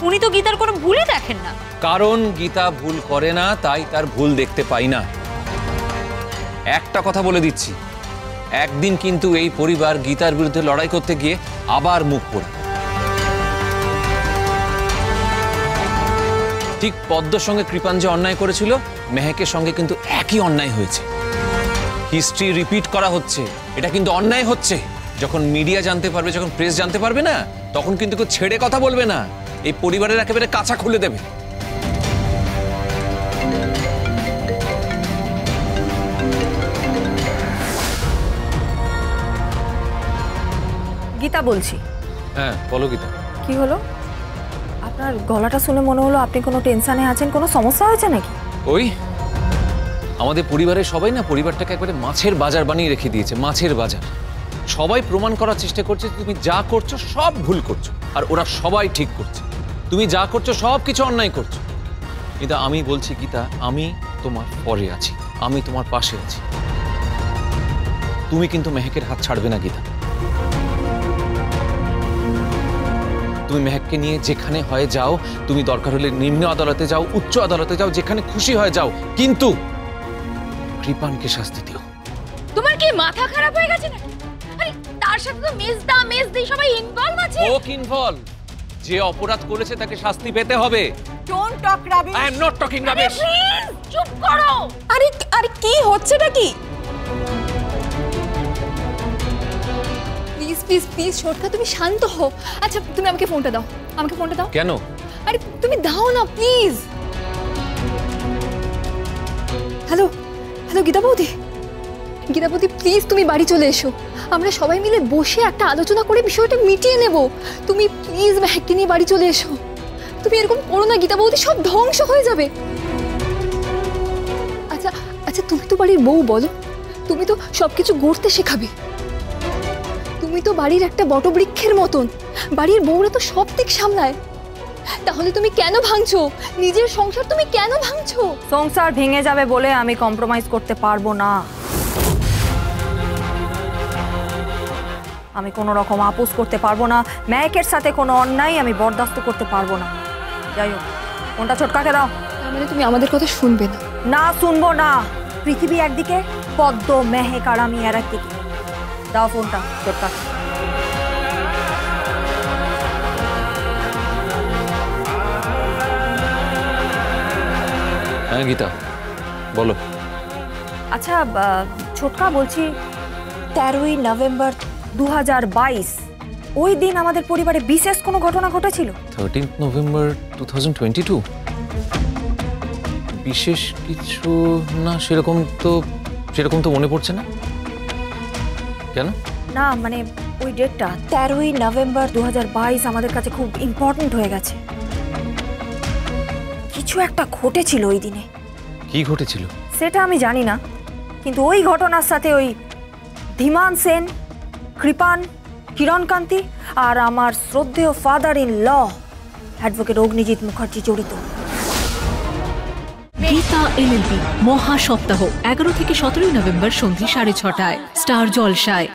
উনি তো গীতার কোনো ভুলই দেখেন না। কারণ গীতা ভুল করে না, তাই তার ভুল দেখতে পাই না। একটা কথা বলে দিচ্ছি, একদিন কিন্তু এই পরিবার গীতার বিরুদ্ধে লড়াই করতে গিয়ে আবার মুখ পড়ে। ঠিক পদ্মর সঙ্গে কৃপান যে অন্যায় করেছিল, মেহেকের সঙ্গে কিন্তু একই অন্যায় হয়েছে। হিস্ট্রি রিপিট করা হচ্ছে, এটা কিন্তু অন্যায় হচ্ছে। যখন মিডিয়া জানতে পারবে, যখন প্রেস জানতে পারবে না, তখন কিন্তু কেউ ছেড়ে কথা বলবে না, এই পরিবারের একেবারে কাঁচা খুলে দেবে। গীতা বলছি। হ্যাঁ বলো গীতা। কি হলো? আপনার গলাটা শুনে মনে হলো আপনি কোনো টেনশনে আছেন, কোনো সমস্যা হয়েছে নাকি? ওই আমাদের পরিবারের সবাই না পরিবারটাকে একবারে মাছের বাজার বানিয়ে রেখে দিয়েছে, মাছের বাজার। সবাই প্রমাণ করার চেষ্টা করছে তুমি যা করছো সব ভুল করছো, আর ওরা সবাই ঠিক করছে। তুমি যা করছো সব কিছু অন্যায় করছো। কিন্তু আমি বলছি গীতা, আমি তোমার পরে আছি, আমি তোমার পাশে আছি। তুমি কিন্তু মেহেকের হাত ছাড়বে না গীতা। তুমি মেহেককে নিয়ে যেখানে হয় যাও, তুমি দরকার হলে নিম্ন আদালতে যাও, উচ্চ আদালতে যাও, যেখানে খুশি হয় যাও, কিন্তু কৃপানকে শাস্তি দিও। তোমার কি মাথা খারাপ হয়ে গেছে নাকি? আরে তার সাথে তো মেজদি সবাই ইনভলভ আছে। ও কি ইনভলভ? যে অপরাধ করেছে তাকে শাস্তি পেতে হবে। Don't talk rubbish. I am not talking rubbish. Please চুপ করো। আরে আরে কি হচ্ছেটা কি? প্লিজ প্লিজ প্লিজ সরকার, তুমি শান্ত হও। আচ্ছা তুমি আমাকে ফোনটা দাও, আমাকে ফোনটা দাও। কেন? আরে তুমি দাও না প্লিজ। হ্যালো হ্যালো গীতা বৌদি, গীতা বৌদি প্লিজ তুমি বাড়ি চলে এসো। আমরা সবাই মিলে বসে একটা আলোচনা করে বিষয়টা মিটিয়ে নেব। তুমি প্লিজ মেহেককে নিয়ে বাড়ি চলে এসো। তুমি এরকম করো না গীতা বৌদি, সব ধ্বংস হয়ে যাবে। আচ্ছা আচ্ছা তুমি তো বাড়ির বউ, বলো, তুমি তো সবকিছু গড়তে শেখাবে। তুমি তো বাড়ির একটা বটবৃক্ষের মতন, বাড়ির বউরা তো সব দিক সামলায়। তাহলে তুমি কেন ভাঙছো নিজের সংসার? তুমি কেন ভাঙছো? সংসার ভেঙে যাবে বলে আমি কম্প্রোমাইজ করতে পারবো না। আমি কোনো রকম আপোষ করতে পারবো না। মেহেকের সাথে কোনো অন্যায় আমি বরদাস্ত করতে পারবো না। যাই হোক, ফোনটা ছোটকাকে দাও। তার মানে তুমি আমাদের কথা শুনবে না? না শুনবো না। পৃথিবী একদিকে, পদ্ম মেহেক আর আমি আর একদিকে। দাও ফোনটা ছোটকাকে। হ্যাঁ গীতা বলো। আচ্ছা ছোটকা বলছি, 13ই নভেম্বর 2022 ওই দিন আমাদের পরিবারে বিশেষ কোনো ঘটনা ঘটেছিল? 13 নভেম্বর 2022 বিশেষ কিছু না, সেরকম তো মনে পড়ছে না। কেন? না মানে ওই ডেটটা 13ই নভেম্বর 2022 আমাদের কাছে খুব ইম্পর্টেন্ট হয়ে গেছে। কিছু একটা ঘটেছিল ওই দিনে। কি ঘটেছিল সেটা আমি জানি না, কিন্তু ওই ঘটনার সাথে ওই ধীমান সেন, কৃপান, কিরণকান্তি আর আমার শ্রদ্ধেয় father in law advocate Agnijit Mukherjee জড়িত। গীতা এলএলবি মহা সপ্তাহ 11 থেকে 17 নভেম্বর সন্ধ্যে 6:30টায় স্টার জলসায়।